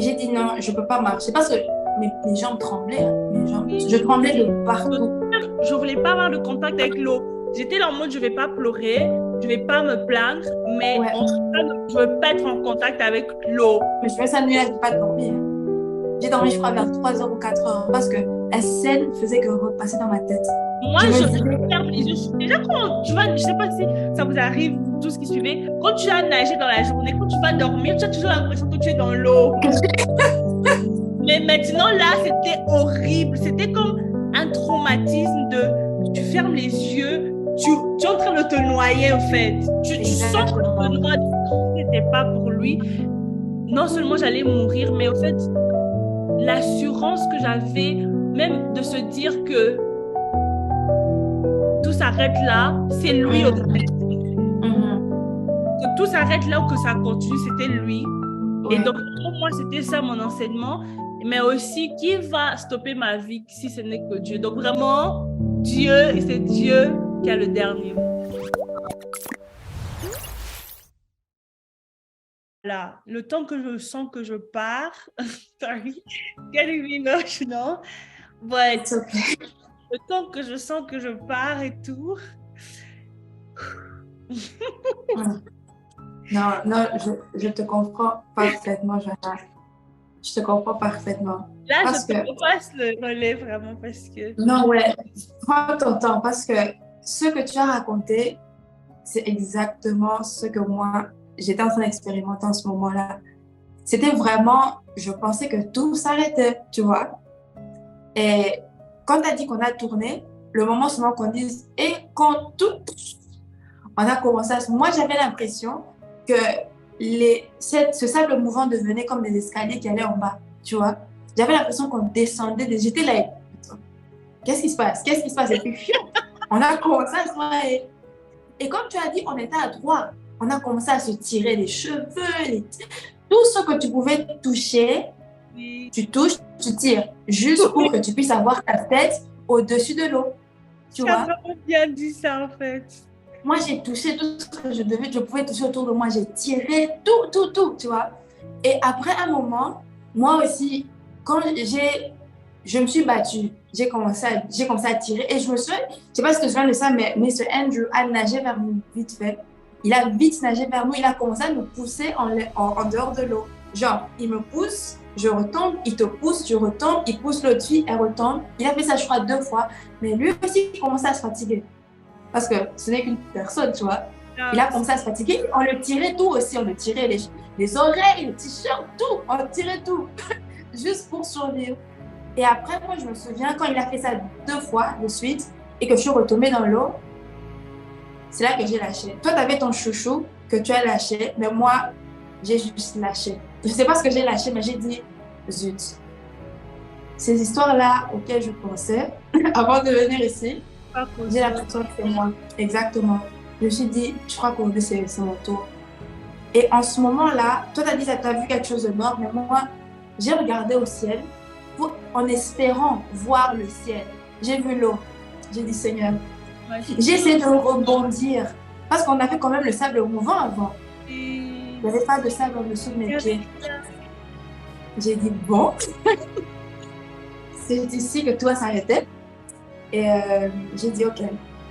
Et j'ai dit non, je ne peux pas marcher parce que mes jambes tremblaient. Hein, mes jambes, je tremblais de partout. Je voulais pas avoir de contact avec l'eau. J'étais là en mode, je vais pas pleurer, je vais pas me plaindre, mais Ouais, je veux pas être en contact avec l'eau. mais je fais ça nuit, je n'ai pas dormi. J'ai dormi, je crois, vers 3 heures ou 4 heures parce que la scène faisait que repasser dans ma tête. Moi, Je me je disais, ferme les yeux. Déjà, quand tu vas, je sais pas si ça vous arrive, tout ce qui suivait, quand tu as nagé dans la journée, quand tu vas dormir, tu as toujours l'impression que tu es dans l'eau. Mais maintenant, là, c'était horrible. C'était comme un traumatisme de tu fermes les yeux, tu es en train de te noyer, en fait. Tu sens que tu te exactement. noies. Si ce n'était pas pour lui, non seulement j'allais mourir, mais en fait, l'assurance que j'avais, même de se dire que tout s'arrête là, c'est lui au Mhm, mhm, que tout s'arrête là ou que ça continue, c'était lui. Et ouais. donc, pour moi, c'était ça mon enseignement. Mais aussi, qui va stopper ma vie si ce n'est que Dieu? Donc, vraiment, Dieu, et c'est Dieu qui a le dernier mot. Là, le temps que je sens que je pars, sorry, getting me emotional, It's but okay. le temps que je sens que je pars et tout, Mhm. Non, non, je te comprends parfaitement, Johanna. Je te comprends parfaitement. là, je Parce que, te passe le relais vraiment parce que non, ouais, prends ton temps parce que ce que tu as raconté, c'est exactement ce que moi, j'étais en train d'expérimenter en ce moment-là. C'était vraiment, je pensais que tout s'arrêtait, tu vois. Et quand tu as dit qu'on a tourné, le moment seulement qu'on dise, et quand tout, on a commencé à... Moi, j'avais l'impression que ce sable mouvant devenait comme des escaliers qui allaient en bas, tu vois. J'avais l'impression qu'on descendait, j'étais là, qu'est-ce qui se passe? Qu'est-ce qui se passe? Et puis, on a commencé à se voir. Et comme tu as dit, on était à droite. On a commencé à se tirer les cheveux, tout ce que tu pouvais toucher, oui, tu touches, tu tires, juste pour que tu puisses avoir ta tête au-dessus de l'eau, tu tu as vois. vraiment bien dit ça en fait. Moi, j'ai touché tout ce que je pouvais toucher autour de moi. J'ai tiré tout, tu vois. Et après un moment, moi aussi, quand je me suis battue, j'ai commencé à tirer. Et je me suis, je sais pas si tu te souviens de ça, mais Mr. Andrew a nagé vers nous vite fait. Il a vite nagé vers nous. Il a commencé à nous pousser en dehors de l'eau. Genre, il me pousse, je retombe, il te pousse, je retombe, il pousse l'autre fille, elle retombe. Il a fait ça, je crois, 2 fois. Mais lui aussi, il commençait à se fatiguer. Parce que ce n'est qu'une personne, tu vois. Il Ah, a commencé à se fatiguer. On le tirait tout aussi. On le tirait les oreilles, les t-shirts, tout. On le tirait tout. Juste pour survivre. Et après, moi, je me souviens, quand il a fait ça 2 fois de suite et que je suis retombée dans l'eau, c'est là que j'ai lâché. Toi, tu avais ton chouchou que tu as lâché, mais moi, j'ai juste lâché. Je ne sais pas ce que j'ai lâché, mais j'ai dit, zut. Ces histoires-là auxquelles je pensais avant de venir ici, pas j'ai possible. l'impression que c'est moi. Exactement. Je me suis dit, je crois qu'aujourd'hui, c'est mon tour. Et en ce moment-là, toi, tu as dit que tu as vu quelque chose de noir, mais moi, j'ai regardé au ciel en espérant voir le ciel. J'ai vu l'eau. J'ai dit, Seigneur, Ouais. j'ai essayé de rebondir parce qu'on avait quand même le sable mouvant avant. Et Il n'y avait pas de sable en dessous de mes c'est pieds. J'ai dit, bon, c'est ici que tout va s'arrêter. Et j'ai dit, OK.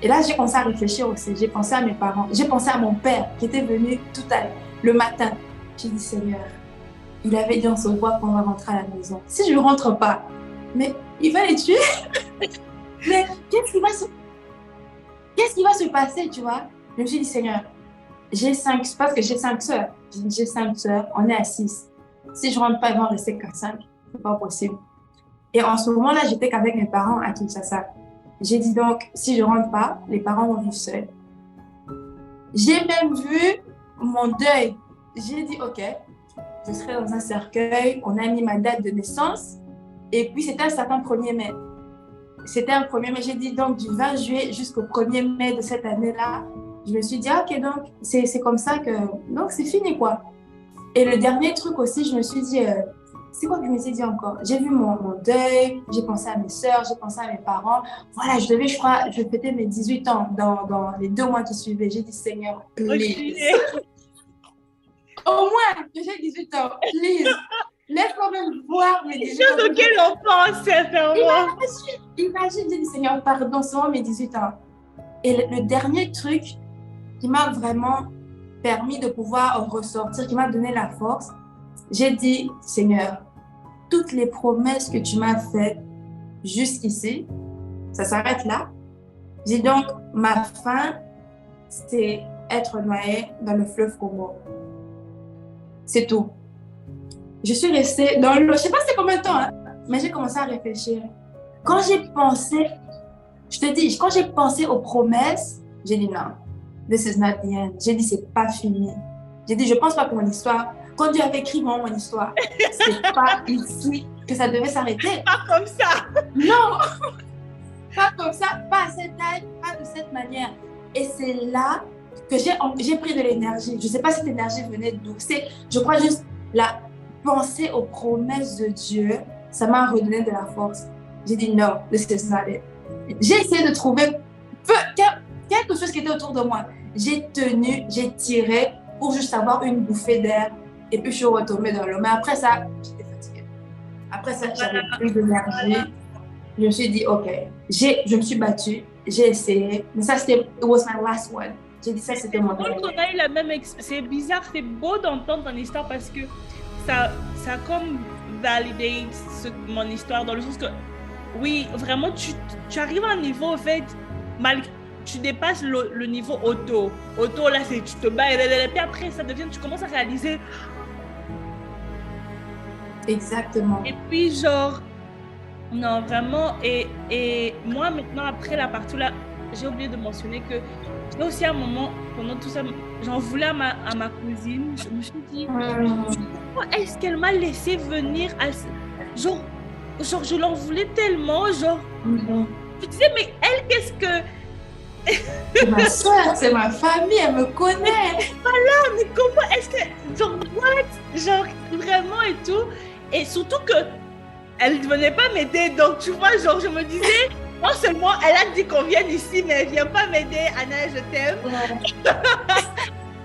Et là, j'ai commencé à réfléchir aussi. J'ai pensé à mes parents. J'ai pensé à mon père qui était venu tout à l'heure, le matin. J'ai dit, Seigneur, il avait dit on se voit quand on va rentrer à la maison. Si je ne rentre pas, mais il va les tuer. Mais qu'est-ce qui va se passer, tu vois? Je me suis dit, Seigneur, parce que j'ai 5 sœurs. J'ai 5 sœurs, on est à 6. Si je ne rentre pas, ils vont rester qu'à 5. Ce n'est pas possible. Et en ce moment-là, j'étais qu'avec mes parents à Kinshasa. J'ai dit donc, si je ne rentre pas, les parents vont vivre seuls. J'ai même vu mon deuil. J'ai dit, OK, je serai dans un cercueil. On a mis ma date de naissance. Et puis, c'était un certain 1er mai. C'était un 1er mai. J'ai dit donc, du 20 juillet jusqu'au 1er mai de cette année-là, je me suis dit, OK, donc, c'est comme ça que... Donc, c'est fini, quoi. Et le dernier truc aussi, je me suis dit, c'est quoi que je me suis dit encore? J'ai vu mon deuil, j'ai pensé à mes sœurs, j'ai pensé à mes parents. Voilà, je crois, je fêtais mes 18 ans dans les 2 mois qui suivaient. J'ai dit, Seigneur, please. ok. Au moins que j'ai 18 ans, please. Laisse-moi même voir mes 18 Chose ans. auquel on pense, sincèrement. Imagine, j'ai dit, Seigneur, pardon, c'est moi mes 18 ans. Et le dernier truc qui m'a vraiment permis de pouvoir ressortir, qui m'a donné la force, j'ai dit, Seigneur, toutes les promesses que tu m'as faites jusqu'ici, ça s'arrête là. J'ai donc, ma fin, c'est être noyée dans le fleuve Congo. C'est tout. Je suis restée dans l'eau. Je ne sais pas c'est combien de temps, hein, mais j'ai commencé à réfléchir. Quand j'ai pensé, je te dis, quand j'ai pensé aux promesses, j'ai dit non, this is not the end. J'ai dit, c'est pas fini. J'ai dit, je pense pas que mon histoire, quand Dieu avait écrit mon histoire, c'est pas ici que ça devait s'arrêter. Pas comme ça. Non, pas comme ça, pas à cette taille, pas de cette manière. Et c'est là que j'ai pris de l'énergie. Je ne sais pas si cette énergie venait d'où. Je crois juste la pensée aux promesses de Dieu, ça m'a redonné de la force. J'ai dit non, this is not it. J'ai essayé de trouver quelque chose qui était autour de moi. J'ai tenu, j'ai tiré pour juste avoir une bouffée d'air et puis je suis retombée dans l'eau. Mais après ça, j'étais fatiguée. Après ça, j'avais plus d'énergie. Je me suis dit, OK, je me suis battue, j'ai essayé, mais ça, c'était, it was my last one. J'ai dit, ça, c'était mon dernier. On a eu la même c'est bizarre, c'est beau d'entendre ton histoire parce que ça comme validate mon histoire dans le sens que, oui, vraiment, tu arrives à un niveau, en fait, tu dépasses le niveau auto. Auto, là, c'est tu te bats, et puis après, ça devient, tu commences à réaliser. Exactement. Et puis, genre, non, vraiment, et moi, maintenant, après la partie là, j'ai oublié de mentionner que j'ai aussi un moment, pendant tout ça, j'en voulais à ma cousine. Je me suis dit, pourquoi est-ce qu'elle m'a laissé venir genre, je l'en voulais tellement, genre, je disais, mais elle, qu'est-ce que... C'est ma soeur, c'est ma famille, elle me connaît. Voilà, mais comment est-ce que... Genre, what? Genre, vraiment et tout. Et surtout que elle ne venait pas m'aider. Donc, tu vois, genre, je me disais, non seulement elle a dit qu'on vienne ici, mais elle ne vient pas m'aider. Anna, je t'aime. Ouais.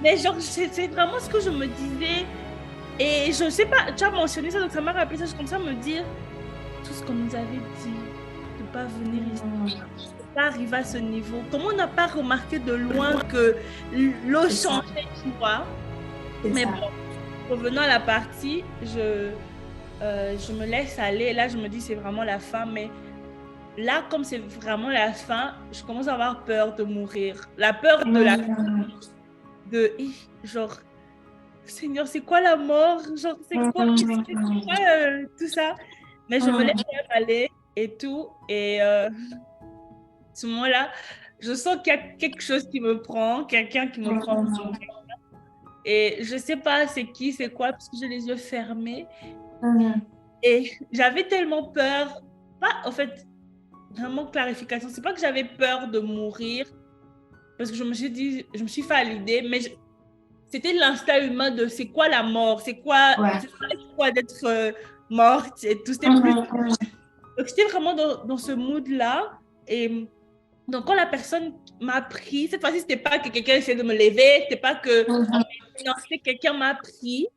Mais genre, c'est vraiment ce que je me disais. Et je ne sais pas, tu as mentionné ça, donc ça m'a rappelé ça. Je commençais à me dire, tout ce qu'on nous avait dit, de ne pas venir ici, de pas arriver à ce niveau. Comment on n'a pas remarqué de loin que l'eau changeait, tu vois? Mais ça. Bon, revenons à la partie, je me laisse aller. Là, je me dis, c'est vraiment la fin. Mais là, comme c'est vraiment la fin, je commence à avoir peur de mourir. La peur de la fin. Genre, Seigneur, c'est quoi la mort? Genre, c'est quoi, tout ça? Mais je me laisse aller et tout. Et à ce moment-là, je sens qu'il y a quelque chose qui me prend, quelqu'un qui me prend. Et je ne sais pas c'est qui, c'est quoi, parce que j'ai les yeux fermés. Et j'avais tellement peur, pas en fait, vraiment clarification, c'est pas que j'avais peur de mourir, parce que je me suis dit, je me suis fait à l'idée, mais c'était l'instinct humain de c'est quoi la mort, c'est quoi d'être morte et tout, c'était plus... Donc j'étais vraiment dans ce mood-là, et donc quand la personne m'a pris, cette fois-ci, c'était pas que quelqu'un essayait de me lever, c'était pas que... Non, c'était quelqu'un m'a pris.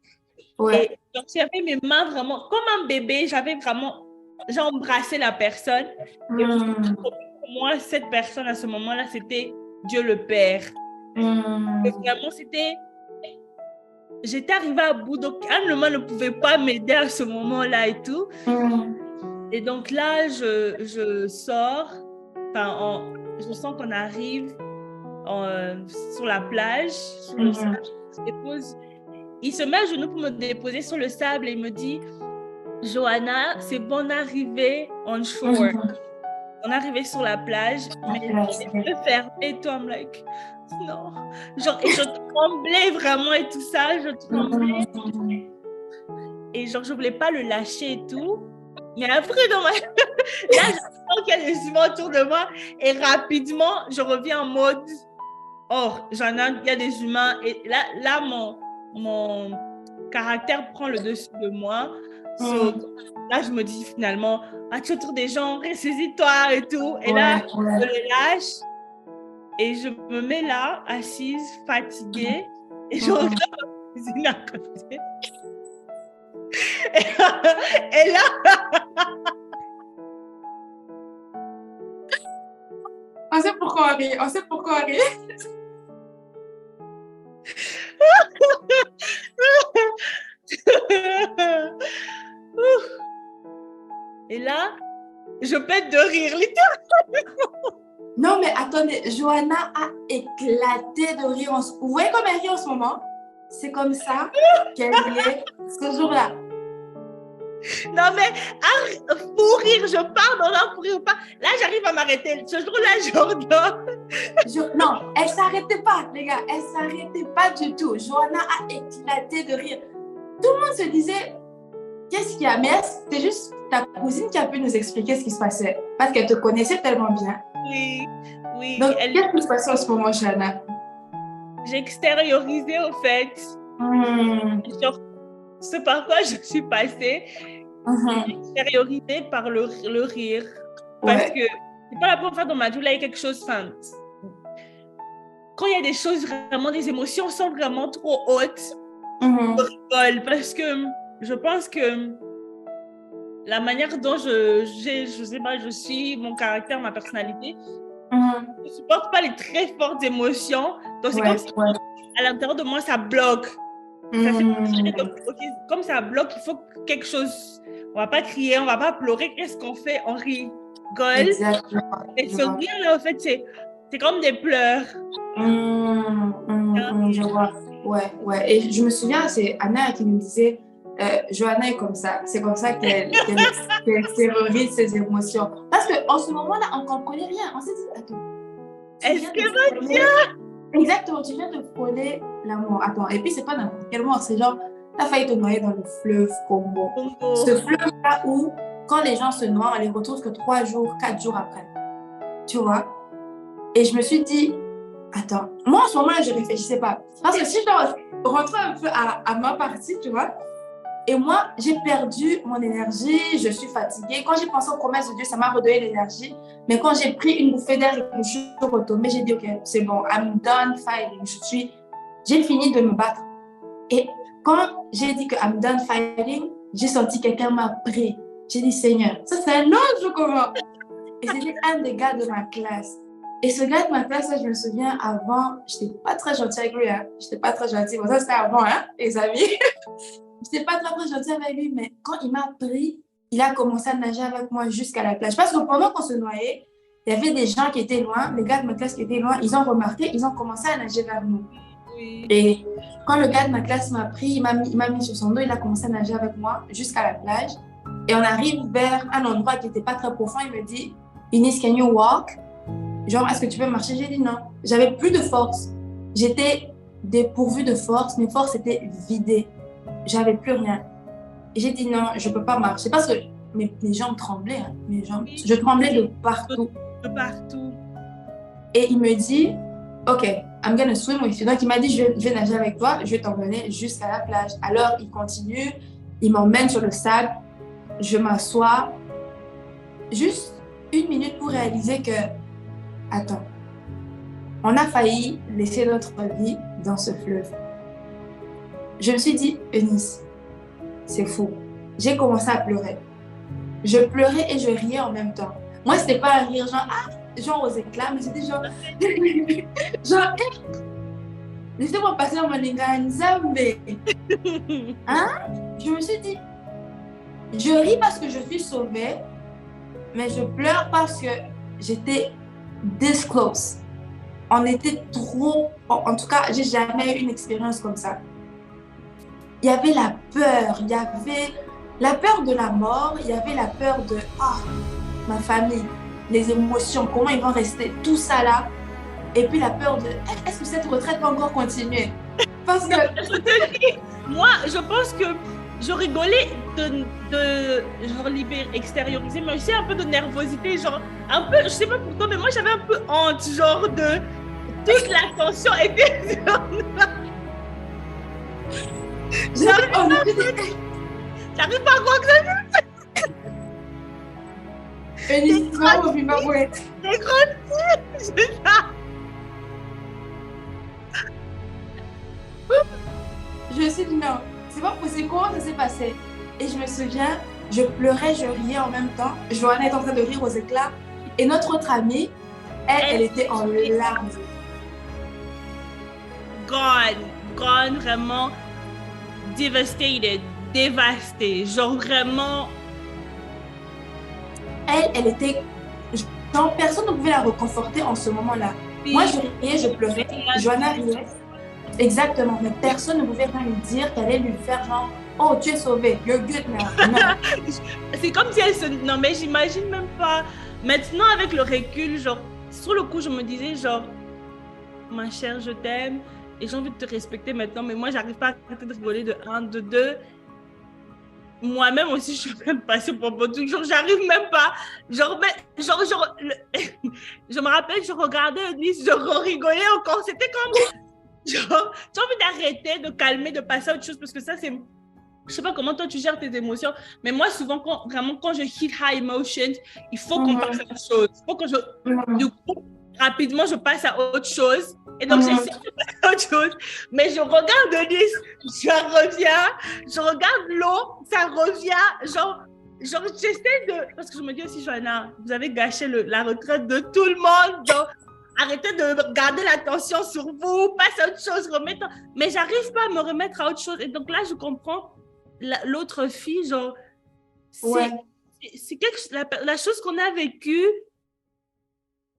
Ouais. Et donc, j'avais mes mains vraiment, comme un bébé, j'ai embrassé la personne. Et pour moi, cette personne, à ce moment-là, c'était Dieu le Père. Et vraiment, j'étais arrivée à bout, donc un humain ne pouvait pas m'aider à ce moment-là et tout. Et donc là, je sors, je sens qu'on arrive sur la plage, sur le sable, je dépose. Il se met à genoux pour me déposer sur le sable et il me dit, Johanna, c'est bon d'arriver on shore. On est arrivé sur la plage, mais les yeux fermés et tout, I'm like, non. Genre, et je tremblais vraiment et tout ça, je tremblais. Et genre, je voulais pas le lâcher et tout. Mais après, là, je sens qu'il y a des humains autour de moi et rapidement, je reviens en mode, oh, il y a des humains. Et là mon caractère prend le dessus de moi. Là, je me dis finalement, tu es autour des gens, ressaisis-toi et tout. Et là, je le lâche et je me mets là, assise, fatiguée. Et je regarde ma cuisine à côté. Et là, On sait pourquoi on rit. On sait pourquoi on rit. et là, je pète de rire, littéralement. Non, mais attendez, Johanna a éclaté de rire. Vous voyez comme elle rit en ce moment? C'est comme ça qu'elle riait ce jour-là. Non, mais pour rire, je pars dans un pour rire ou pas. Là, j'arrive à m'arrêter. Ce jour-là, j'ordonne. Non, elle ne s'arrêtait pas, les gars. Elle ne s'arrêtait pas du tout. Johanna a éclaté de rire. Tout le monde se disait, qu'est-ce qu'il y a? Mais c'était juste ta cousine qui a pu nous expliquer ce qui se passait. Parce qu'elle te connaissait tellement bien. Oui, oui. Donc, qu'est-ce qui se passait en ce moment, Johanna? J'extériorisais, au fait, sur ce par quoi je suis passée. Extériorisée par le rire. Parce que c'est pas la première fois dans ma vie où il y a quelque chose... Quand il y a des choses, vraiment, des émotions sont vraiment trop hautes, je rigole. Parce que je pense que la manière dont je sais pas, je suis, mon caractère, ma personnalité, je ne supporte pas les très fortes émotions. Donc, c'est comme si à l'intérieur de moi, ça bloque. Comme ça bloque, il faut que quelque chose... On ne va pas crier, on ne va pas pleurer. Qu'est-ce qu'on fait? On rigole. Exactement. Et ce rire-là, en fait, c'est comme des pleurs. Je vois. Ouais. Et je me souviens, c'est Anna qui nous disait, Johanna est comme ça. C'est comme ça qu'elle extériorise ses émotions. Parce qu'en ce moment-là, on ne comprenait rien. On s'est dit, attends. Est-ce que va bien? Exactement, tu viens de frôler l'amour. Attends, et puis c'est pas n'importe quel mort, c'est genre, t'as failli te noyer dans le fleuve Congo. Ce fleuve-là où, quand les gens se noient, on les retrouve que 3 jours, 4 jours après. Tu vois? Et je me suis dit, attends, moi en ce moment-là, je réfléchissais pas. Parce que si je dois rentrer un peu à ma partie, tu vois, et moi, j'ai perdu mon énergie, je suis fatiguée. Quand j'ai pensé aux promesses de Dieu, ça m'a redonné l'énergie. Mais quand j'ai pris une bouffée d'air et que je suis retombée, j'ai dit, OK, c'est bon, I'm done fighting. J'ai fini de me battre. Et quand j'ai dit que I'm done fighting, j'ai senti quelqu'un m'a pris. J'ai dit, Seigneur, ça c'est un autre comment. Et c'était un des gars de ma classe. Et ce gars de ma classe, je me souviens, avant, je n'étais pas très gentille avec lui. Hein. Je n'étais pas très gentille. Bon, ça c'était avant, hein, les amis. Je n'étais pas très gentille avec lui, mais quand il m'a pris, il a commencé à nager avec moi jusqu'à la plage. Parce que pendant qu'on se noyait, il y avait des gens qui étaient loin, les gars de ma classe qui étaient loin, ils ont remarqué, ils ont commencé à nager vers nous. Oui. Et quand le gars de ma classe m'a pris, il m'a mis sur son dos, il a commencé à nager avec moi jusqu'à la plage. Et on arrive vers un endroit qui n'était pas très profond. Il me dit, Eunice, can you walk? Genre, est-ce que tu peux marcher? J'ai dit non. J'avais plus de force. J'étais dépourvue de force. Mes forces étaient vidées. J'avais plus rien. Et j'ai dit non, je peux pas marcher. Parce que mes jambes tremblaient. Hein. Mes jambes, je tremblais de partout. De partout. Et il me dit, OK, I'm gonna swim with you. Donc, il m'a dit, je vais nager avec toi. Je vais t'emmener jusqu'à la plage. Alors, il continue. Il m'emmène sur le sable. Je m'assois. Juste 1 minute pour réaliser que, attends, on a failli laisser notre vie dans ce fleuve. Je me suis dit, Eunice, c'est fou. J'ai commencé à pleurer. Je pleurais et je riais en même temps. Moi, c'était pas un rire genre aux éclats, mais c'était genre, laissez-moi passer dans mon Nzambe. Hein? Je me suis dit, je ris parce que je suis sauvée, mais je pleure parce que j'étais this close. On était trop... En tout cas, j'ai jamais eu une expérience comme ça. Il y avait la peur. Il y avait la peur de la mort. Il y avait la peur de ma famille, les émotions, comment ils vont rester, tout ça là. Et puis la peur de est-ce que cette retraite va encore continuer? Parce que... Moi, je pense que je rigolais de genre extérioriser, mais aussi un peu de nervosité, genre un peu, je sais pas pour toi, mais moi j'avais un peu honte, genre de toute l'attention était sur moi. J'arrive pas à croire que ça. Une histoire au Zimbabwe. C'est grandi, je me suis dit non, c'est pas possible, comment ça s'est passé? Et je me souviens, je pleurais, je riais en même temps. Joanna est en train de rire aux éclats. Et notre autre amie, elle était en larmes. Gone, vraiment devastated, dévastée. Genre vraiment. Elle était. Genre, personne ne pouvait la reconforter en ce moment-là. Oui. Moi, je riais, je pleurais. Joanna riait. Exactement. Mais personne ne pouvait rien lui dire qu'elle allait lui faire genre, oh, tu es sauvée, you're good now. Non. C'est comme si elle se. Non, mais j'imagine même pas. Maintenant, avec le recul, genre, sur le coup, je me disais, genre, ma chère, je t'aime et j'ai envie de te respecter maintenant, mais moi, j'arrive pas à arrêter de rigoler de 1, de 2. Moi-même aussi, je suis même passée pour beaucoup. Genre, j'arrive même pas. Genre, je me rappelle, je regardais Nice, je rigolais encore. C'était comme, genre, j'ai envie d'arrêter, de calmer, de passer à autre chose parce que ça, c'est. Je sais pas comment toi tu gères tes émotions, mais moi, souvent, quand je hit high emotions, il faut qu'on passe à autre chose. Il faut que du coup, rapidement, je passe à autre chose. Et donc, j'essaie de passer à autre chose. Mais je regarde Nice, je reviens. Je regarde l'eau, ça revient. Genre j'essaie de. Parce que je me dis aussi, Joanna, vous avez gâché la retraite de tout le monde. Donc, arrêtez de garder l'attention sur vous, passez à autre chose, remettez. Mais j'arrive pas à me remettre à autre chose. Et donc là, je comprends l'autre fille, genre, c'est la chose qu'on a vécue.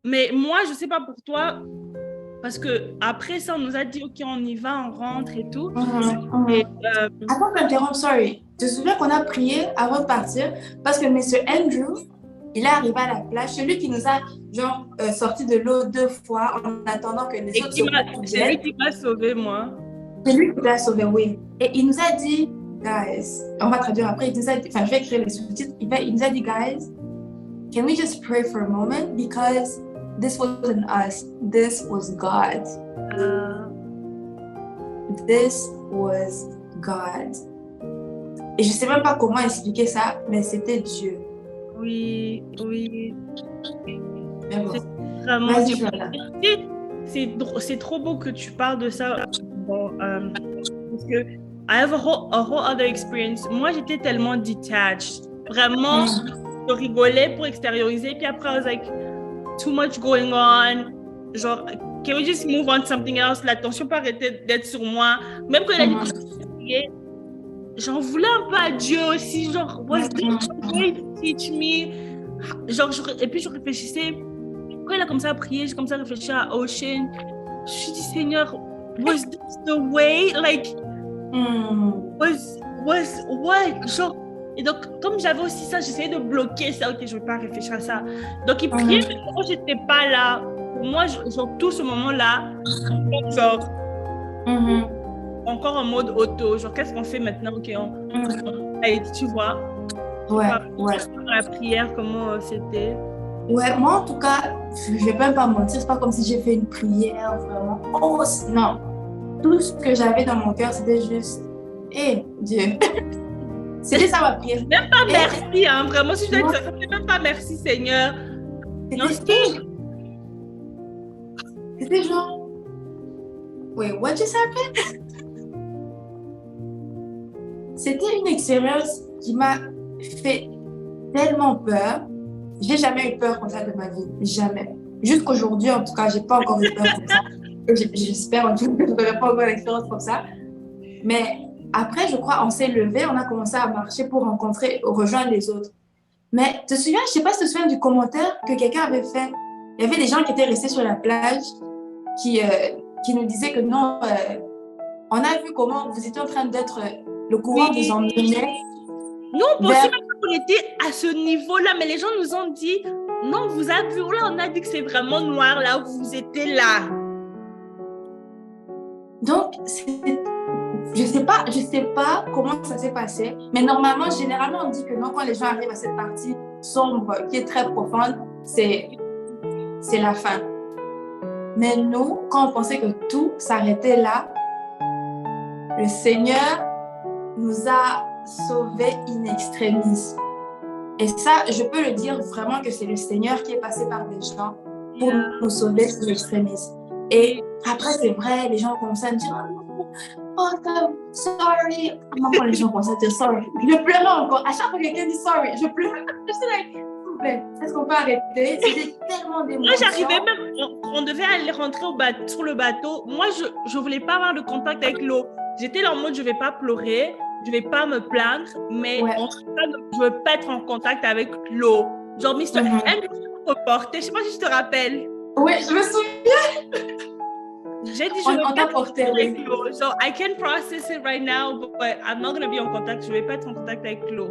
Mais moi, je sais pas pour toi, parce que après ça, on nous a dit, OK, on y va, on rentre et tout. Et, Attends, je t'interromps, sorry. Tu te souviens qu'on a prié avant de partir parce que M. Andrew, il est arrivé à la plage. C'est lui qui nous a genre sorti de l'eau 2 fois en attendant que les autres se C'est lui qui m'a sauvé, moi. C'est lui qui l'a sauvé, oui. Et il nous a dit, guys, on va traduire après, il nous a dit, enfin, je vais écrire les sous-titres. Il nous a dit, guys, can we just pray for a moment because this wasn't us, this was God. This was God. Et je sais même pas comment expliquer ça, mais c'était Dieu. Oui. Mais bon. C'est vraiment Dieu. C'est trop beau que tu parles de ça. Bon, parce que I have a whole other experience. Moi, j'étais tellement detached. Vraiment, je rigolais pour extérioriser. Puis après, I was like, too much going on. Genre, can we just move on to something else? L'attention peut arrêter d'être sur moi. Même quand il a dit j'en voulais un peu à Dieu aussi. Genre, was this way to teach me? Genre, et puis je réfléchissais. Quand il a commencé à prier, j'ai commencé à réfléchir à Ocean. Je me suis dit, Seigneur, was this the way? Like, was what? Genre, et donc, comme j'avais aussi ça, j'essayais de bloquer ça. OK, je ne vais pas réfléchir à ça. Donc, il priait, mais moi, je n'étais pas là. Pour moi, genre, tout ce moment-là, genre, encore en mode auto. Genre, qu'est-ce qu'on fait maintenant? OK, tu vois? Ouais. La prière, comment c'était? Ouais, moi, en tout cas, je ne vais même pas mentir. C'est pas comme si j'ai fait une prière, vraiment. Oh, non. Tout ce que j'avais dans mon cœur, c'était juste, Dieu. C'était ça ma prière. Même pas merci, hein, vraiment. Si je dois dire ça, c'était même pas merci, Seigneur. Non, c'était genre, wait, what just happened? C'était une expérience qui m'a fait tellement peur. J'ai jamais eu peur comme ça de ma vie, jamais. Jusqu'aujourd'hui, en tout cas, j'ai pas encore eu peur comme ça. J'espère en tout cas que je n'aurai pas encore une expérience comme ça. Mais après, je crois, on s'est levé, on a commencé à marcher pour rejoindre les autres. Mais te souviens, je sais pas si tu te souviens du commentaire que quelqu'un avait fait. Il y avait des gens qui étaient restés sur la plage qui nous disaient que non, on a vu comment vous étiez en train d'être le courant vous emmenait. Nous, on pensait même qu'on était à ce niveau-là, mais les gens nous ont dit, non, vous avez vu, là, on a dit que c'est vraiment noir, là, vous étiez là. Donc, je sais pas comment ça s'est passé, mais normalement, généralement, on dit que non, quand les gens arrivent à cette partie sombre, qui est très profonde, c'est la fin. Mais nous, quand on pensait que tout s'arrêtait là, le Seigneur nous a sauvés in extremis. Et ça, je peux le dire vraiment que c'est le Seigneur qui est passé par des gens pour nous sauver in extremis. Et après, c'est vrai, les gens commencent à me dire oh, sorry. Maman, quand les gens commencent à dire sorry, je pleurais encore. À chaque fois que quelqu'un dit sorry, je pleure. Je suis like, s'il vous plaît, est-ce qu'on peut arrêter? C'était tellement d'émotions. Moi, j'arrivais même, on devait aller rentrer sur le bateau. Moi, je voulais pas avoir de contact avec l'eau. J'étais là en mode, je vais pas pleurer, je vais pas me plaindre, mais je veux pas être en contact avec l'eau. Genre, Mr. M, je porter, je sais pas si je te rappelle. Oui, je me souviens. J'ai dit, je veux pas être en contact avec l'eau. Genre, I can process it right now, but I'm not gonna be en contact. Je vais pas être en contact avec l'eau.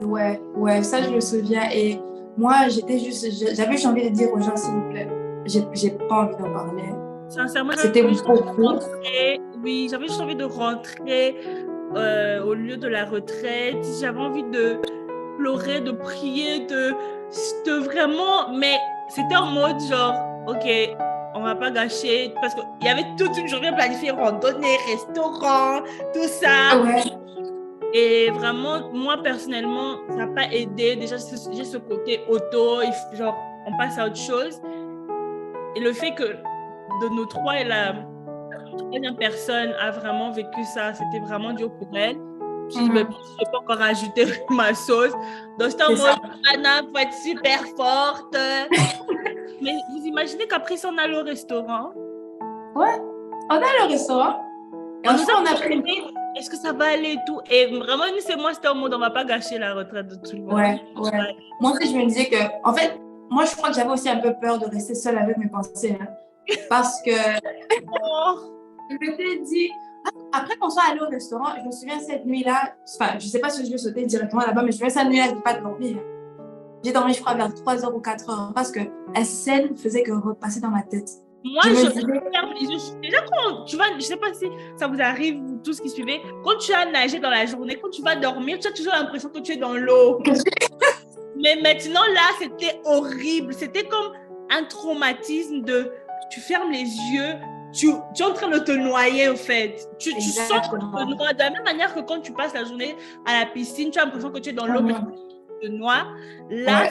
Ouais, ça, je me souviens. Et moi, j'avais juste envie de dire aux gens, s'il vous plaît, j'ai pas envie d'en parler. Sincèrement, c'était beaucoup. Oui, j'avais juste envie de rentrer au lieu de la retraite. J'avais envie de pleurer, de prier, de vraiment... Mais c'était en mode genre, OK, on va pas gâcher. Parce qu'il y avait toute une journée planifiée, randonnée, restaurant, tout ça. Ouais. Et vraiment, moi, personnellement, ça n'a pas aidé. Déjà, j'ai ce côté auto, genre, on passe à autre chose. Et le fait que de nos trois, et la troisième personne a vraiment vécu ça, c'était vraiment dur pour elle. Je ne vais pas encore ajouter ma sauce. Donc, c'était en mode, Anna, faut être super forte. Mais vous imaginez qu'après ça, on allait au restaurant? Ouais, on allait au restaurant. Et on a pris... Est-ce que ça va aller et tout? Et vraiment, c'est moi, c'était en mode, on ne va pas gâcher la retraite de tout le monde. Ouais. Moi aussi, je me disais que, en fait, moi, je crois que j'avais aussi un peu peur de rester seule avec mes pensées. Hein, parce que je m'étais dit, après qu'on soit allé au restaurant, je me souviens cette nuit-là, enfin, je ne sais pas si je vais sauter directement là-bas, mais je me souviens cette nuit-là, je n'ai pas dormi. J'ai dormi, je crois, vers 3h ou 4h, parce que la scène faisait que repasser dans ma tête. Moi, déjà, quand tu vas, je ne sais pas si ça vous arrive, tout ce qui suivait, quand tu as nagé dans la journée, quand tu vas dormir, tu as toujours l'impression que tu es dans l'eau. Mais maintenant, là, c'était horrible. C'était comme un traumatisme de... Tu fermes les yeux, tu es en train de te noyer, en fait. Tu sens que tu te noies. De la même manière que quand tu passes la journée à la piscine, tu as l'impression que tu es dans l'eau, mais tu te noies. Là,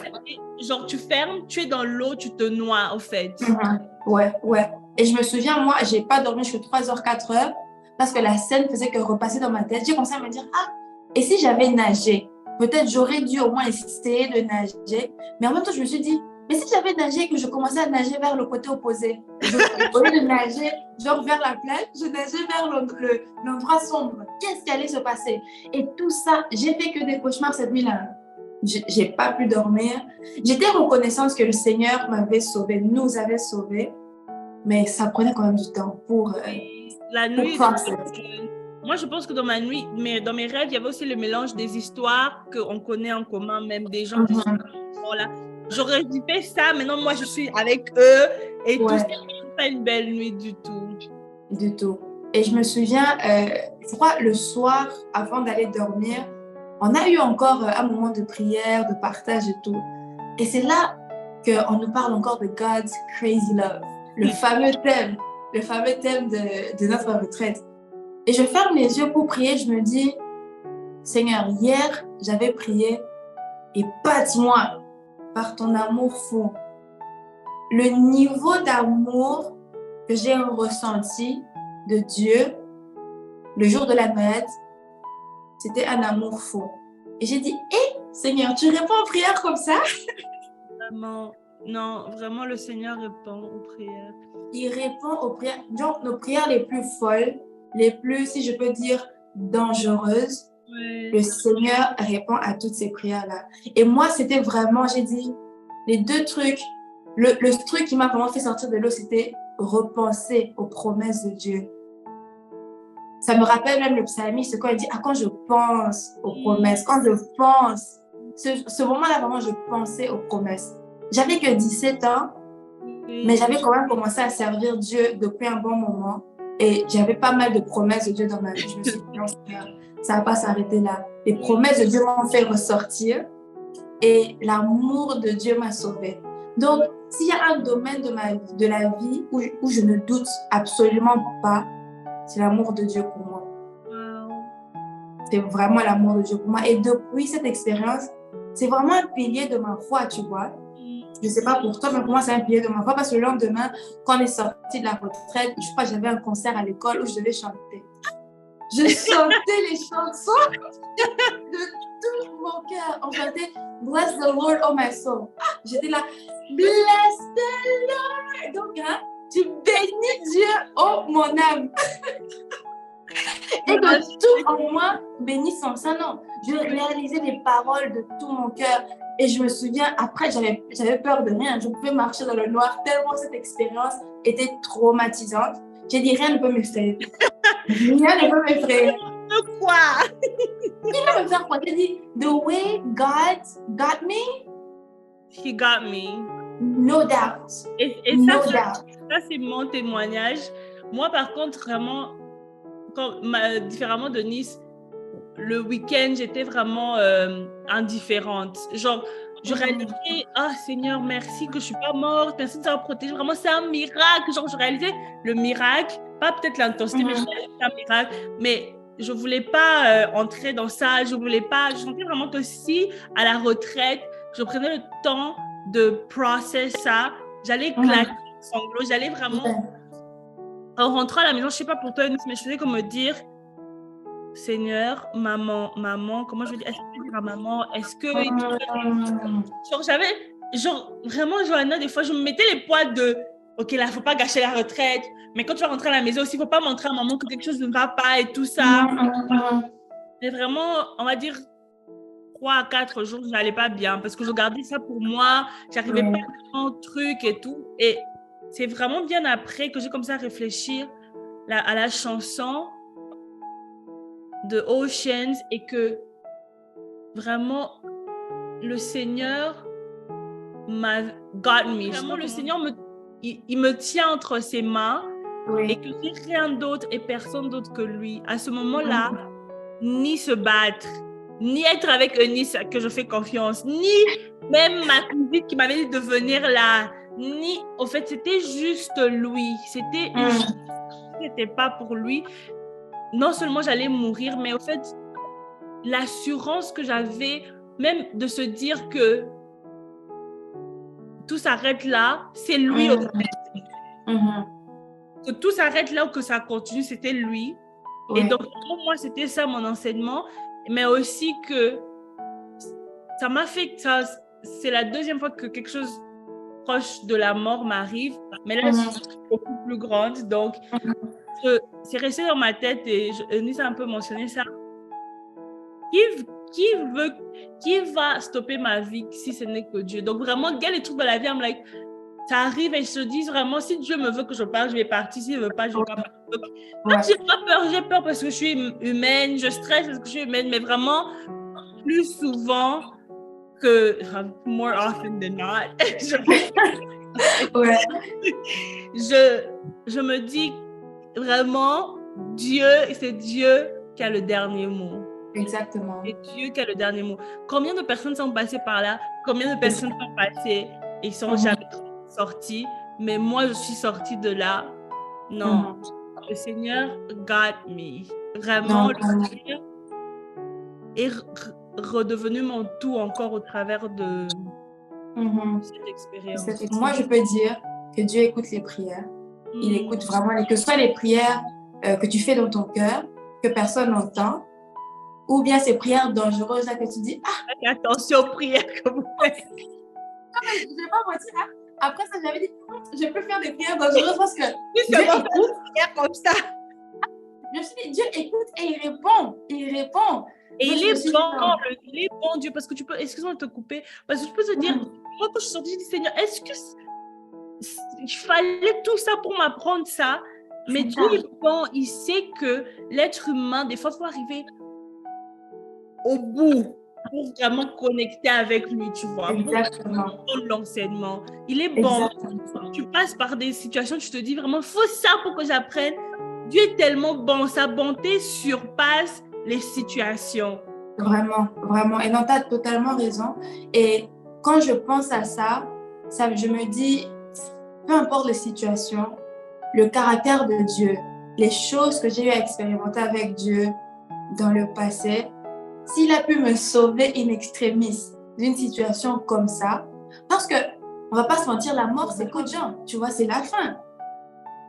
genre, tu fermes, tu es dans l'eau, tu te noies, en fait. Ouais. Et je me souviens, moi, je n'ai pas dormi jusqu'à 3h, 4h, parce que la scène faisait que repasser dans ma tête. J'ai commencé à me dire, et si j'avais nagé? Peut-être j'aurais dû au moins essayer de nager. Mais en même temps, je me suis dit, mais si j'avais nagé et que je commençais à nager vers le côté opposé, au lieu de nager genre vers la plage, je nageais vers l'endroit sombre. Qu'est-ce qui allait se passer? Et tout ça, j'ai fait que des cauchemars cette nuit-là. J'ai pas pu dormir. J'étais reconnaissante que le Seigneur m'avait sauvée, nous avait sauvés, mais ça prenait quand même du temps pour la nuit. Moi, je pense que dans ma nuit, mais dans mes rêves, il y avait aussi le mélange des histoires qu'on connaît en commun, même des gens qui sont là. J'aurais dû faire ça, maintenant moi je suis avec eux et tout. C'est pas une belle nuit du tout. Du tout. Et je me souviens, je crois le soir, avant d'aller dormir, on a eu encore un moment de prière, de partage et tout. Et c'est là qu'on nous parle encore de God's crazy love, le fameux thème de notre retraite. Et je ferme les yeux pour prier, je me dis, Seigneur, hier, j'avais prié et bâtis-moi par ton amour fou. Le niveau d'amour que j'ai ressenti de Dieu le jour de la Noël, c'était un amour fou. Et j'ai dit, Seigneur, tu réponds aux prières comme ça? Vraiment, non, vraiment le Seigneur répond aux prières. Il répond aux prières, genre nos prières les plus folles, les plus, si je peux dire, dangereuses. Le Seigneur répond à toutes ces prières-là. Et moi, c'était vraiment, j'ai dit, les deux trucs, le truc qui m'a vraiment fait sortir de l'eau, c'était repenser aux promesses de Dieu. Ça me rappelle même le psalmiste quand il dit, quand je pense aux promesses, quand je pense, ce moment-là, vraiment, je pensais aux promesses. J'avais que 17 ans, mais j'avais quand même commencé à servir Dieu depuis un bon moment. Et j'avais pas mal de promesses de Dieu dans ma vie. Je me suis dit, non, ça va pas s'arrêter là. Les promesses de Dieu m'ont fait ressortir et l'amour de Dieu m'a sauvée. Donc, s'il y a un domaine de la vie où je ne doute absolument pas, c'est l'amour de Dieu pour moi. C'est vraiment l'amour de Dieu pour moi. Et depuis cette expérience, c'est vraiment un pilier de ma foi, tu vois. Je ne sais pas pour toi, mais pour moi, c'est un pilier de ma foi parce que le lendemain, quand on est sorti de la retraite, je crois que j'avais un concert à l'école où je devais chanter. Je chantais les chansons de tout mon cœur. On chantait Bless the Lord, oh my soul. J'étais là, Bless the Lord. Donc, hein, tu bénis Dieu, oh mon âme. Et que tout en moi bénit son Saint-Nom. Je réalisais les paroles de tout mon cœur. Et je me souviens, après, j'avais peur de rien. Je pouvais marcher dans le noir tellement cette expérience était traumatisante. J'ai dit, rien ne peut m'effrayer. Rien ne peut m'effrayer. Quoi? Il va me faire quoi? J'ai dit, the way God got me, He got me. no doubt. Et No ça, doubt. ça, c'est mon témoignage. Moi, par contre, vraiment, différemment de Nice, le week-end, j'étais vraiment indifférente. Genre, je réalisais, ah Seigneur, merci que je suis pas morte, merci de m'avoir protégée. Vraiment, c'est un miracle. Genre, je réalisais le miracle, pas peut-être l'intensité, mais je réalisais un miracle. Mais je voulais pas entrer dans ça. Je sentais vraiment que si, à la retraite, je prenais le temps de process ça, j'allais claquer en sanglots, j'allais vraiment, en rentrant à la maison, je sais pas pour toi, mais je faisais comme me dire, Seigneur, maman, comment je vais dire, est-ce que je vais dire à maman, est-ce que... Genre, vraiment, Johanna, des fois, je me mettais les poids de, ok, là, faut pas gâcher la retraite, mais quand tu vas rentrer à la maison aussi, faut pas montrer à maman que quelque chose ne va pas et tout ça. Mais vraiment, on va dire, 3 à 4 jours, je n'allais pas bien parce que je gardais ça pour moi, j'arrivais pas à un truc et tout. Et c'est vraiment bien après que j'ai commencé à réfléchir à la chanson de Oceans et que vraiment le Seigneur m'a got me. Vraiment, le Seigneur il me tient entre ses mains et que j'ai rien d'autre et personne d'autre que lui. À ce moment-là, ni se battre, ni être avec Eunice que je fais confiance, ni même ma cousine qui m'avait dit de venir là, ni... Au fait, c'était juste lui. C'était pas pour lui. Non seulement j'allais mourir, mais au fait, l'assurance que j'avais, même de se dire que tout s'arrête là, c'est lui au fait. Que tout s'arrête là ou que ça continue, c'était lui. Et donc, pour moi, c'était ça mon enseignement, mais aussi que ça m'a fait... C'est la deuxième fois que quelque chose proche de la mort m'arrive, mais là, je suis beaucoup plus grande, donc c'est resté dans ma tête et Eunice a un peu mentionné ça. Qui va stopper ma vie si ce n'est que Dieu? Donc vraiment, il y a les trucs de la vie, I'm like, ça arrive et je te dis vraiment, si Dieu me veut que je parte, je vais partir. S'il ne veut pas, je ne vais pas partir. Donc, j'ai peur parce que je suis humaine, je stresse parce que je suis humaine, mais vraiment, plus souvent que, more often than not, je me dis vraiment, c'est Dieu qui a le dernier mot. Exactement. C'est Dieu qui a le dernier mot. Combien de personnes sont passées par là? Combien de personnes sont passées et ils sont jamais sortis? Mais moi, je suis sortie de là. Non. Le Seigneur got me. Vraiment, le Seigneur est redevenu mon tout encore au travers de cette expérience. Moi, je peux dire que Dieu écoute les prières. Il écoute vraiment, que ce soit les prières que tu fais dans ton cœur, que personne n'entend, ou bien ces prières dangereuses là que tu dis, attention aux prières que vous faites. Non, mais je ne vais pas mentir, hein. Après ça, j'avais dit, je peux faire des prières dangereuses parce que Dieu écoute des prières comme ça. Je me suis dit, Dieu écoute et il répond. Et il est bon, Dieu, parce que tu peux, excuse-moi de te couper, parce que tu peux te dire, moi quand je suis sortie, je dis, Seigneur, est-ce que il fallait tout ça pour m'apprendre ça? Mais Dieu est bon, il sait que l'être humain, des fois, il faut arriver au bout pour vraiment connecter avec lui, tu vois. Exactement. Pour l'enseignement. Il est bon. Exactement. Tu passes par des situations, tu te dis vraiment, il faut ça pour que j'apprenne. Dieu est tellement bon, sa bonté surpasse les situations. Vraiment, vraiment. Et non, tu as totalement raison. Et quand je pense à ça, je me dis, peu importe les situations, le caractère de Dieu, les choses que j'ai eu à expérimenter avec Dieu dans le passé, s'il a pu me sauver in extremis d'une situation comme ça, parce que on va pas se mentir, la mort c'est cogent, tu vois, c'est la fin,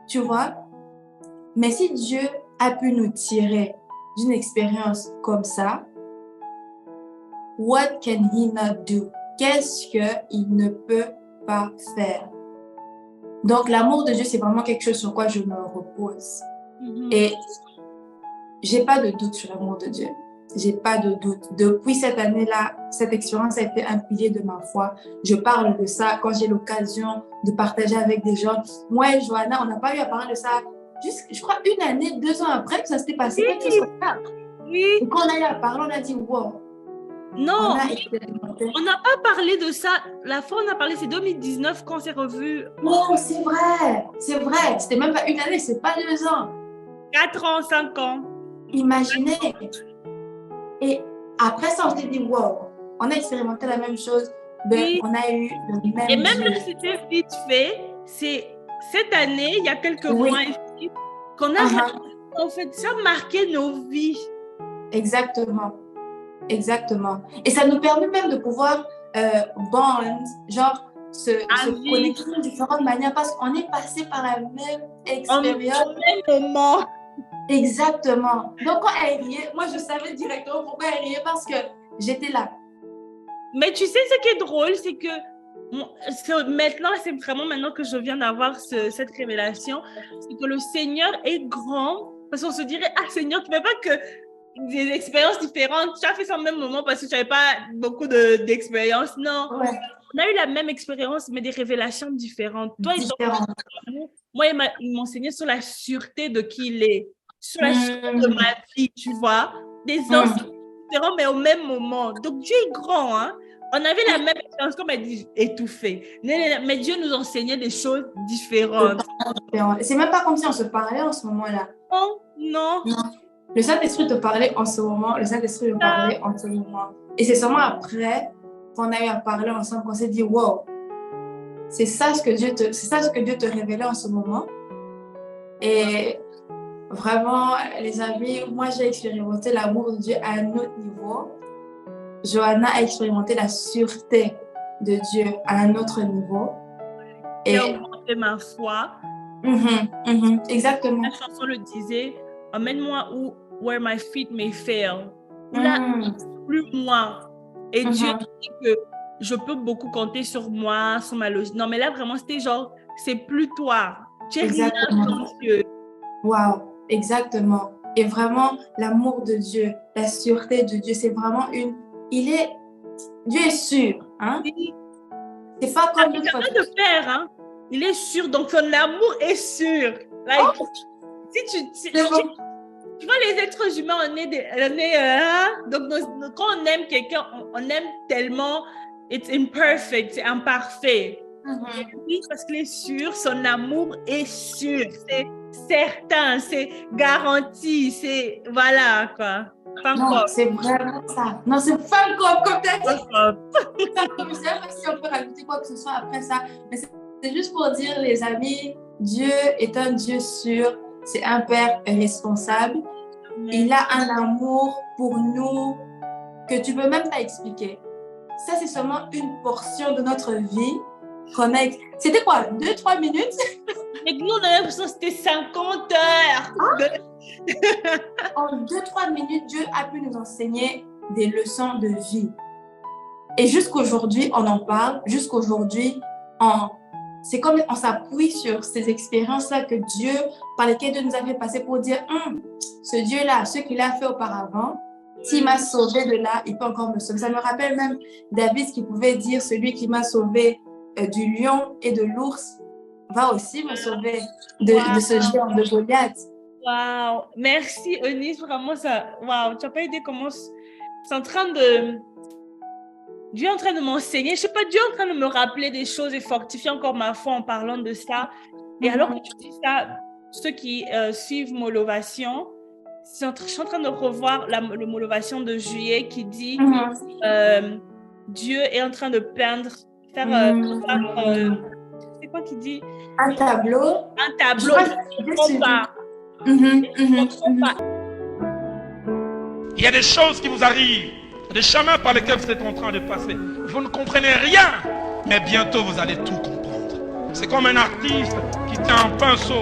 tu vois. Mais si Dieu a pu nous tirer d'une expérience comme ça, what can he not do? Qu'est-ce qu'il ne peut pas faire? Donc, l'amour de Dieu, c'est vraiment quelque chose sur quoi je me repose. Et j'ai pas de doute sur l'amour de Dieu. J'ai pas de doute. Depuis cette année-là, cette expérience a été un pilier de ma foi. Je parle de ça quand j'ai l'occasion de partager avec des gens. Moi et Johanna, on n'a pas eu à parler de ça juste, je crois, 1 année, 2 ans après que ça s'était passé. Oui. Quelque chose comme ça. Oui. Et quand on a eu à parler, on a dit, wow. Non, on n'a pas parlé de ça. La fois où on a parlé, c'est 2019 quand on s'est revus. Non, c'est vrai. C'est vrai. C'était même pas 1 année, c'est pas 2 ans. 4 ans, 5 ans. Imaginez. Et après ça, on s'est dit, wow, on a expérimenté la même chose. Oui. On a eu le même Et même Dieu. là, c'était vite fait. C'est cette année, il y a quelques mois ici, qu'on a en fait ça marqué nos vies. Exactement. Exactement. Et ça nous permet même de pouvoir bond, genre se connecter de différentes manières parce qu'on est passé par la même expérience. Au même moment. Exactement. Donc, quand elle riait, moi, je savais directement pourquoi elle riait parce que j'étais là. Mais tu sais, ce qui est drôle, c'est que maintenant, c'est vraiment maintenant que je viens d'avoir cette révélation, c'est que le Seigneur est grand. Parce qu'on se dirait, ah Seigneur, tu ne veux pas que des expériences différentes, tu as fait ça au même moment parce que tu n'avais pas beaucoup d'expériences. Non, on a eu la même expérience, mais des révélations différentes. Toi, moi, il m'enseignait sur la sûreté de qui il est, sur la sûreté de ma vie, tu vois. Des enseignements différents, mais au même moment. Donc, Dieu est grand, hein. On avait la même expérience, comme elle dit, étouffée. Mais Dieu nous enseignait des choses différentes. C'est même pas comme si on se parlait en ce moment-là. Non. Le Saint-Esprit te parlait en ce moment, le Saint-Esprit me parlait en ce moment. Et c'est seulement après qu'on a eu à parler ensemble qu'on s'est dit, wow, c'est ça ce que Dieu te révélait en ce moment. Et vraiment, les amis, moi j'ai expérimenté l'amour de Dieu à un autre niveau. Johanna a expérimenté la sûreté de Dieu à un autre niveau. Et augmenté ma foi. Exactement. La chanson le disait, emmène-moi where my feet may fail. Là, plus moi. Et Dieu dit que je peux beaucoup compter sur moi, sur ma logique. Non, mais là, vraiment, c'était genre, c'est plus toi. Tu es rien sans Dieu. Wow, exactement. Et vraiment, l'amour de Dieu, la sûreté de Dieu, c'est vraiment Dieu est sûr, hein? C'est pas comme il est de faire, hein? Il est sûr, donc son amour est sûr. Like, tu vois, les êtres humains, donc quand on aime quelqu'un, on aime tellement, it's imperfect, c'est imparfait. Oui, parce qu'il est sûr, son amour est sûr, c'est certain, c'est garanti, c'est, voilà, quoi. Non, c'est vraiment ça. Non, c'est fun comme tu as dit. Je ne sais pas si on peut rajouter quoi que ce soit après ça, mais c'est juste pour dire, les amis, Dieu est un Dieu sûr. C'est un Père responsable. Il a un amour pour nous que tu ne peux même pas expliquer. Ça, c'est seulement une portion de notre vie qu'on a. C'était quoi? 2-3 minutes? Mais nous, on a l'impression que c'était 50 heures. En 2-3 minutes, Dieu a pu nous enseigner des leçons de vie. Et jusqu'aujourd'hui, on en parle. Jusqu'aujourd'hui, c'est comme on s'appuie sur ces expériences-là que Dieu, par lesquelles Dieu nous a fait passer pour dire, ce Dieu-là, ce qu'il a fait auparavant, s'il m'a sauvé de là, il peut encore me sauver. Ça me rappelle même David qui pouvait dire, celui qui m'a sauvé du lion et de l'ours va aussi me sauver de ce géant de Goliath. Wow, merci Eunice, vraiment ça. Wow, tu n'as pas idée comment c'est en train de. Dieu est en train de m'enseigner, je sais pas, Dieu est en train de me rappeler des choses et fortifier encore ma foi en parlant de ça. Et alors que tu dis ça, ceux qui suivent Molovation, je suis en train de revoir le Molovation de juillet qui dit Dieu est en train de peindre, faire c'est quoi qui dit? Un tableau. Un tableau. Il y a des choses qui vous arrivent, des chemins par lesquels vous êtes en train de passer. Vous ne comprenez rien, mais bientôt vous allez tout comprendre. C'est comme un artiste qui tient un pinceau,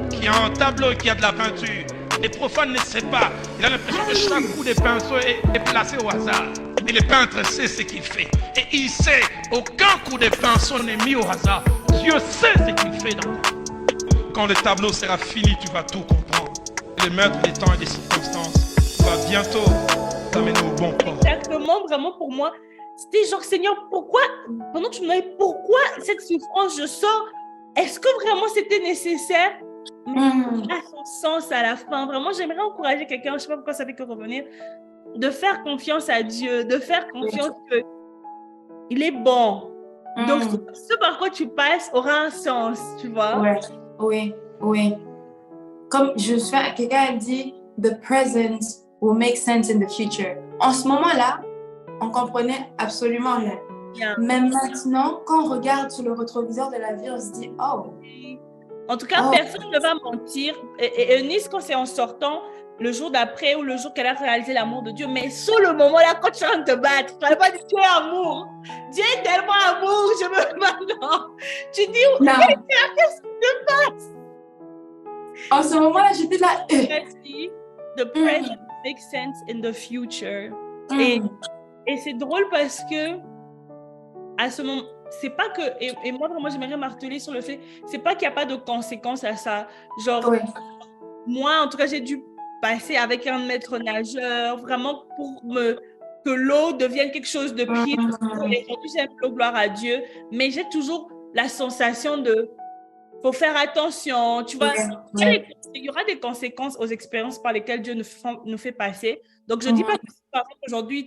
qui a un tableau et qui a de la peinture. Les profanes ne savent pas. Il a l'impression que chaque coup de pinceau est placé au hasard. Mais le peintre sait ce qu'il fait. Et il sait, aucun coup de pinceau n'est mis au hasard. Dieu sait ce qu'il fait dans ta vie. Quand le tableau sera fini, tu vas tout comprendre. Et le maître des temps et des circonstances va bientôt t'amener au bon port. Exactement, vraiment pour moi, c'était genre, Seigneur, pourquoi, pendant que tu me disais, pourquoi cette souffrance, je sors, est-ce que vraiment c'était nécessaire? Mais ça a son sens à la fin. Vraiment, j'aimerais encourager quelqu'un, je ne sais pas pourquoi ça fait que revenir, de faire confiance à Dieu, de faire confiance qu'il est bon. Donc, ce par quoi tu passes aura un sens, tu vois? Oui. Comme quelqu'un a dit, the present will make sense in the future. En ce moment-là, on comprenait absolument rien. Yeah. Mais maintenant, quand on regarde sur le rétroviseur de la vie, on se dit, oh. En tout cas, personne ne va mentir. Et Eunice, quand c'est en sortant, le jour d'après ou le jour qu'elle a réalisé l'amour de Dieu, mais sur le moment-là, quand tu es en train de te battre, tu n'as pas dit Dieu est amour. Dieu est tellement amour, je me bats. Non. Tu dis, qu'est-ce qui se passe? En ce moment-là, j'étais là. Merci. The present makes sense in the future. Et c'est drôle parce que à ce moment, c'est pas que, et moi vraiment j'aimerais marteler sur le fait, c'est pas qu'il n'y a pas de conséquences à ça. Genre, moi en tout cas j'ai dû passer avec un maître nageur vraiment pour que l'eau devienne quelque chose de pire. Et aujourd'hui j'aime l'eau, gloire à Dieu, mais j'ai toujours la sensation de faut faire attention, tu vois. Il y aura des conséquences aux expériences par lesquelles Dieu nous fait passer. Donc je dis pas que par exemple aujourd'hui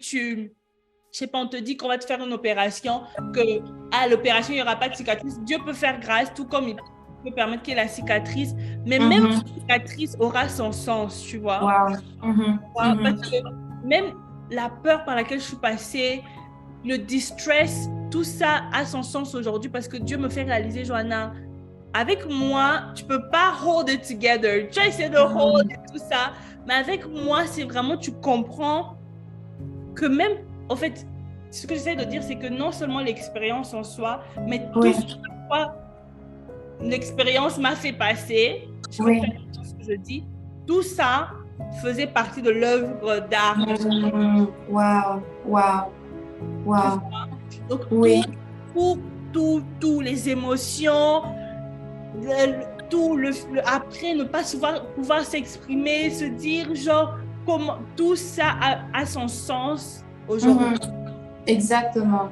je sais pas, on te dit qu'on va te faire une opération, que l'opération, il n'y aura pas de cicatrice. Dieu peut faire grâce, tout comme il peut permettre qu'il y ait la cicatrice. Mais même la cicatrice aura son sens, tu vois. Parce que même la peur par laquelle je suis passée, le distress, tout ça a son sens aujourd'hui parce que Dieu me fait réaliser, Johanna, avec moi, tu peux pas hold it together. Tu as essayé de hold et tout ça, mais avec moi, c'est vraiment, tu comprends que même, en fait, ce que j'essaie de dire, c'est que non seulement l'expérience en soi, mais tout ce quoi l'expérience m'a fait passer, je vais faire ce que je dis, tout ça faisait partie de l'œuvre d'art. Wow. Donc, tout, les émotions, après, ne pas pouvoir s'exprimer, se dire, genre, comment tout ça a son sens aujourd'hui. Exactement.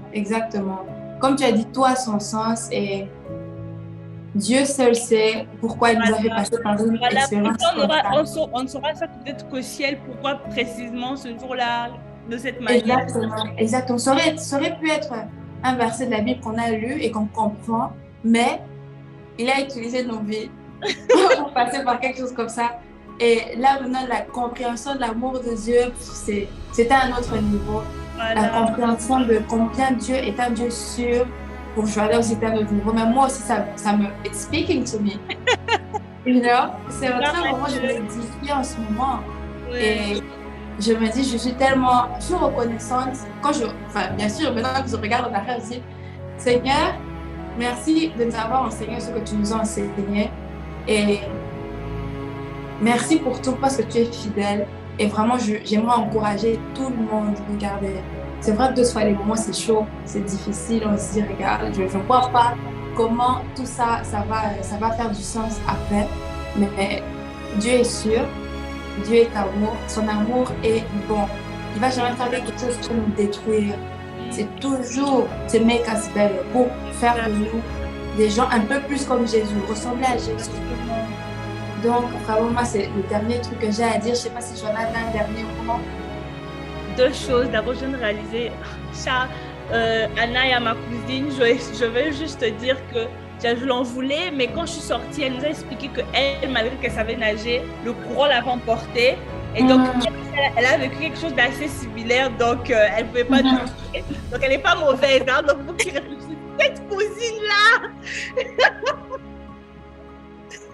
Comme tu as dit, tout a son sens et Dieu seul sait pourquoi il nous a fait passer par une expérience comme ça. On ne saura ça peut-être qu'au ciel, pourquoi précisément ce jour-là, de cette manière. Exactement. Ça aurait pu être un verset de la Bible qu'on a lu et qu'on comprend, mais il a utilisé nos vies pour passer par quelque chose comme ça. Et là, maintenant, la compréhension de l'amour de Dieu, c'était à un autre niveau. La compréhension de combien Dieu est un Dieu sûr, pour Joanna aussi, c'était à un autre niveau. Mais moi aussi, ça me... It's speaking to me. You know? C'est vraiment un moment de m'édifier en ce moment. Et je me dis, je suis reconnaissante. Bien sûr, maintenant que je regarde en arrière, je dis, Seigneur, merci de nous avoir enseigné ce que tu nous as enseigné. Et merci pour tout parce que tu es fidèle. Et vraiment, j'aimerais encourager tout le monde. Regardez, c'est vrai que deux fois les moments, c'est chaud, c'est difficile. On se dit, regarde, je ne vois pas comment tout ça, ça va faire du sens après. Mais Dieu est sûr, Dieu est amour, son amour est bon. Il ne va jamais faire quelque chose pour nous détruire. C'est toujours te make us better, pour faire de nous des gens un peu plus comme Jésus, ressembler à Jésus. Donc, vraiment, moi, c'est le dernier truc que j'ai à dire. Je ne sais pas si Joanna a un dernier mot. Deux choses. D'abord, je viens de réaliser, Anna et à ma cousine, je vais juste te dire que je l'en voulais, mais quand je suis sortie, elle nous a expliqué qu'elle, malgré qu'elle savait nager, le courant l'avait emportée. Et donc, elle a vécu quelque chose d'assez similaire, donc elle ne pouvait pas nager. Donc, elle n'est pas mauvaise. Hein, donc, vous qui réfléchissez, cette cousine-là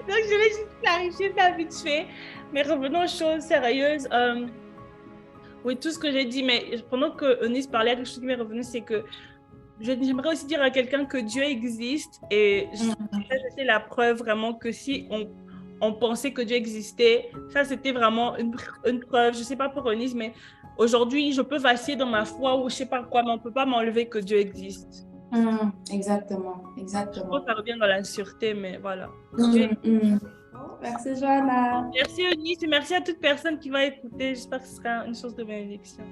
Donc, je vais juste clarifier ça vite fait. Mais revenons aux choses sérieuses. Oui, tout ce que j'ai dit, mais pendant que Eunice parlait, quelque chose qui m'est revenu, c'est que j'aimerais aussi dire à quelqu'un que Dieu existe. Et c'est la preuve vraiment que si on pensait que Dieu existait. Ça, c'était vraiment une preuve. Je ne sais pas pour Eunice, mais aujourd'hui, je peux vaciller dans ma foi ou je ne sais pas quoi, mais on ne peut pas m'enlever que Dieu existe. Exactement, Je exactement. pense que ça revient dans la sûreté, mais voilà. Merci, Joanna. Merci Eunice et merci à toute personne qui va écouter. J'espère que ce sera une source de bénédiction.